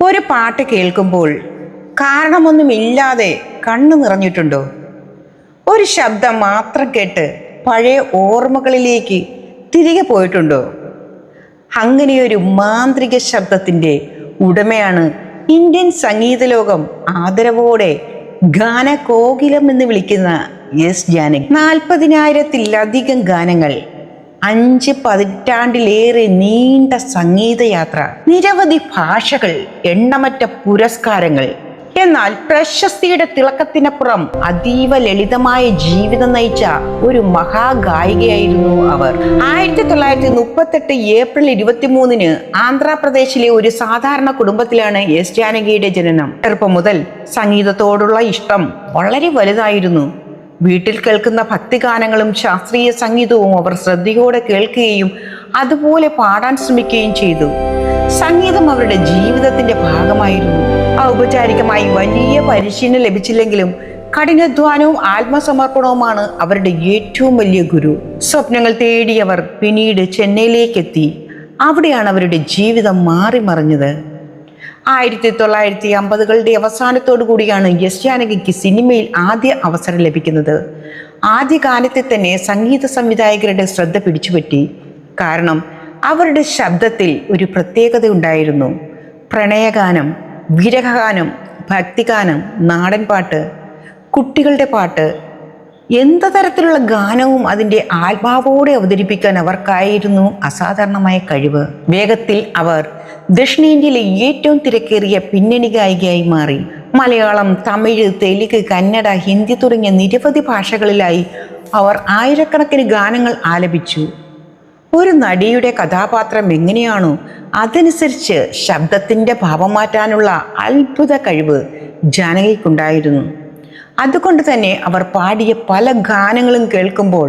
ഒരു പാട്ട് കേൾക്കുമ്പോൾ കാരണമൊന്നുമില്ലാതെ കണ്ണു നിറഞ്ഞിട്ടുണ്ടോ? ഒരു ശബ്ദം മാത്രം കേട്ട് പഴയ ഓർമ്മകളിലേക്ക് തിരികെ പോയിട്ടുണ്ടോ? അങ്ങനെയൊരു മാന്ത്രിക ശബ്ദത്തിൻ്റെ ഉടമയാണ് ഇന്ത്യൻ സംഗീത ലോകം ആദരവോടെ ഗാനകോകിലം എന്ന് വിളിക്കുന്ന എസ് ജാനകി. 40,000-ത്തിലധികം ഗാനങ്ങൾ, 5 പതിറ്റാണ്ടിലേറെ നീണ്ട സംഗീതയാത്ര, നിരവധി ഭാഷകൾ, എണ്ണമറ്റ പുരസ്കാരങ്ങൾ. എന്നാൽ പ്രശസ്തിയുടെ തിളക്കത്തിനപ്പുറം അതീവ ലളിതമായ ജീവിതം നയിച്ച ഒരു മഹാഗായികയായിരുന്നു അവർ. 1938 ഏപ്രിൽ 23 ആന്ധ്രാപ്രദേശിലെ ഒരു സാധാരണ കുടുംബത്തിലാണ് എസ് ജാനകിയുടെ ജനനം. ചെറുപ്പം മുതൽ സംഗീതത്തോടുള്ള ഇഷ്ടം വളരെ വലുതായിരുന്നു. വീട്ടിൽ കേൾക്കുന്ന ഭക്തിഗാനങ്ങളും ശാസ്ത്രീയ സംഗീതവും അവർ ശ്രദ്ധയോടെ കേൾക്കുകയും അതുപോലെ പാടാൻ ശ്രമിക്കുകയും ചെയ്തു. സംഗീതം അവരുടെ ജീവിതത്തിന്റെ ഭാഗമായിരുന്നു. ഔപചാരികമായി വലിയ പരിശീലനം ലഭിച്ചില്ലെങ്കിലും കഠിനാധ്വാനവും ആത്മസമർപ്പണവുമാണ് അവരുടെ ഏറ്റവും വലിയ ഗുരു. സ്വപ്നങ്ങൾ തേടിയവർ പിന്നീട് ചെന്നൈയിലേക്ക് എത്തി. അവിടെയാണ് അവരുടെ ജീവിതം മാറിമറിഞ്ഞത്. 1950കളുടെ അവസാനത്തോടു കൂടിയാണ് എസ് ജാനകിക്ക് സിനിമയിൽ ആദ്യ അവസരം ലഭിക്കുന്നത്. ആദ്യ ഗാനത്തിൽ തന്നെ സംഗീത സംവിധായകരുടെ ശ്രദ്ധ പിടിച്ചുപറ്റി. കാരണം അവരുടെ ശബ്ദത്തിൽ ഒരു പ്രത്യേകത ഉണ്ടായിരുന്നു. പ്രണയഗാനം, വിരഹഗാനം, ഭക്തിഗാനം, നാടൻപാട്ട്, കുട്ടികളുടെ പാട്ട്, എന്ത് തരത്തിലുള്ള ഗാനവും അതിൻ്റെ ആത്മാവോടെ അവതരിപ്പിക്കാൻ അവർക്കായിരുന്നു അസാധാരണമായ കഴിവ്. വേഗത്തിൽ അവർ ദക്ഷിണേന്ത്യയിലെ ഏറ്റവും തിരക്കേറിയ പിന്നണി ഗായികയായി മാറി. മലയാളം, തമിഴ്, തെലുങ്ക്, കന്നഡ, ഹിന്ദി തുടങ്ങിയ നിരവധി ഭാഷകളിലായി അവർ ആയിരക്കണക്കിന് ഗാനങ്ങൾ ആലപിച്ചു. ഒരു നടിയുടെ കഥാപാത്രം എങ്ങനെയാണോ അതനുസരിച്ച് ശബ്ദത്തിൻ്റെ ഭാവം മാറ്റാനുള്ള അത്ഭുത കഴിവ് ജാനകിക്കുണ്ടായിരുന്നു. അതുകൊണ്ട് തന്നെ അവർ പാടിയ പല ഗാനങ്ങളും കേൾക്കുമ്പോൾ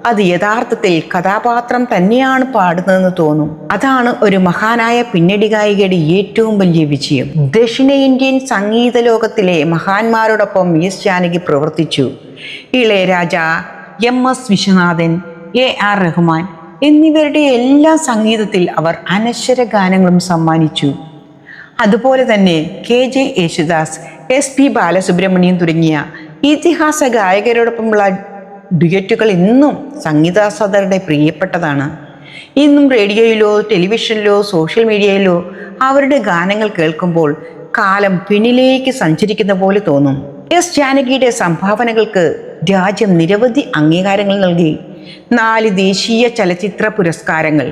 അത് യഥാർത്ഥത്തിൽ കഥാപാത്രം തന്നെയാണ് പാടുന്നതെന്ന് തോന്നും. അതാണ് ഒരു മഹാനായ പിന്നണി ഗായികയുടെ ഏറ്റവും വലിയ വിജയം. ദക്ഷിണേന്ത്യൻ സംഗീത ലോകത്തിലെ മഹാന്മാരോടൊപ്പം എസ് ജാനകി പ്രവർത്തിച്ചു. ഇളയരാജ, MS വിശ്വനാഥൻ, AR റഹ്മാൻ എന്നിവരുടെ എല്ലാ സംഗീതത്തിൽ അവർ അനശ്വര ഗാനങ്ങളും സമ്മാനിച്ചു. അതുപോലെ തന്നെ KJ യേശുദാസ്, SP ബാലസുബ്രഹ്മണ്യം തുടങ്ങിയ ഇതിഹാസ ഗായകരോടൊപ്പമുള്ള ഡ്യുയറ്റുകൾ ഇന്നും സംഗീതാസ്വാദകരുടെ പ്രിയപ്പെട്ടതാണ്. ഇന്നും റേഡിയോയിലോ ടെലിവിഷനിലോ സോഷ്യൽ മീഡിയയിലോ അവരുടെ ഗാനങ്ങൾ കേൾക്കുമ്പോൾ കാലം പിന്നിലേക്ക് സഞ്ചരിക്കുന്ന പോലെ തോന്നും. എസ് ജാനകിയുടെ സംഭാവനകൾക്ക് രാജ്യം നിരവധി അംഗീകാരങ്ങൾ നൽകി. 4 ദേശീയ ചലച്ചിത്ര പുരസ്കാരങ്ങൾ,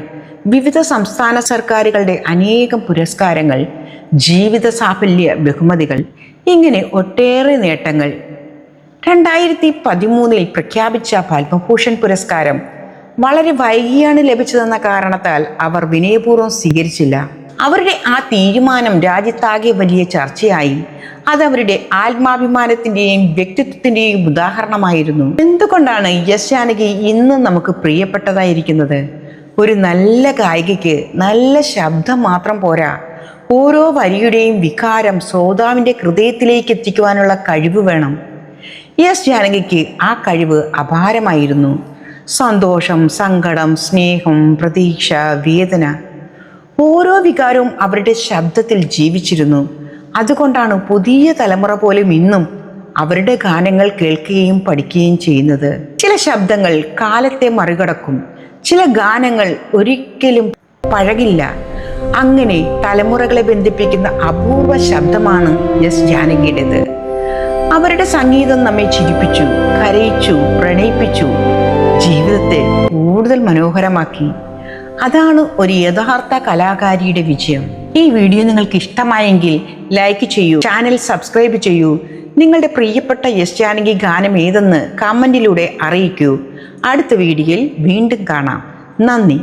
വിവിധ സംസ്ഥാന സർക്കാരുകളുടെ അനേകം പുരസ്കാരങ്ങൾ, ജീവിത സാഫല്യ ബഹുമതികൾ, ഇങ്ങനെ ഒട്ടേറെ നേട്ടങ്ങൾ. 2013 പ്രഖ്യാപിച്ച പത്മഭൂഷൺ പുരസ്കാരം വളരെ വൈകിയാണ് ലഭിച്ചതെന്ന കാരണത്താൽ അവർ വിനയപൂർവ്വം സ്വീകരിച്ചില്ല. അവരുടെ ആ തീരുമാനം രാജ്യത്താകെ വലിയ ചർച്ചയായി. അത് അവരുടെ ആത്മാഭിമാനത്തിൻ്റെയും വ്യക്തിത്വത്തിൻ്റെയും ഉദാഹരണമായിരുന്നു. എന്തുകൊണ്ടാണ് എസ് ജാനകി ഇന്നും നമുക്ക് പ്രിയപ്പെട്ടതായിരിക്കുന്നത്? ഒരു നല്ല ഗായികയ്ക്ക് നല്ല ശബ്ദം മാത്രം പോരാ, ഓരോ വരിയുടെയും വികാരം ശ്രോതാവിൻ്റെ ഹൃദയത്തിലേക്ക് എത്തിക്കുവാനുള്ള കഴിവ് വേണം. എസ് ജാനകിക്ക് ആ കഴിവ് അപാരമായിരുന്നു. സന്തോഷം, സങ്കടം, സ്നേഹം, പ്രതീക്ഷ, വേദന, ഓരോ വികാരവും അവരുടെ ശബ്ദത്തിൽ ജീവിച്ചിരുന്നു. അതുകൊണ്ടാണ് പുതിയ തലമുറ പോലും ഇന്നും അവരുടെ ഗാനങ്ങൾ കേൾക്കുകയും പഠിക്കുകയും ചെയ്യുന്നത്. ചില ശബ്ദങ്ങൾ കാലത്തെ മറികടക്കും, ചില ഗാനങ്ങൾ ഒരിക്കലും പഴകില്ല. അങ്ങനെ തലമുറകളെ ബന്ധിപ്പിക്കുന്ന അപൂർവ ശബ്ദമാണ് എസ് ജാനകിയുടേത്. അവരുടെ സംഗീതം നമ്മെ ചിരിപ്പിച്ചു, കരയിച്ചു, പ്രണയിപ്പിച്ചു, ജീവിതത്തെ കൂടുതൽ മനോഹരമാക്കി. അതാണ് ഒരു യഥാർത്ഥ കലാകാരിയുടെ വിജയം. ഈ വീഡിയോ നിങ്ങൾക്ക് ഇഷ്ടമായെങ്കിൽ ലൈക്ക് ചെയ്യൂ, ചാനൽ സബ്സ്ക്രൈബ് ചെയ്യൂ. നിങ്ങളുടെ പ്രിയപ്പെട്ട എസ് ജാനകി ഗാനം ഏതെന്ന് കമൻറ്റിലൂടെ അറിയിക്കൂ. അടുത്ത വീഡിയോയിൽ വീണ്ടും കാണാം. നന്ദി.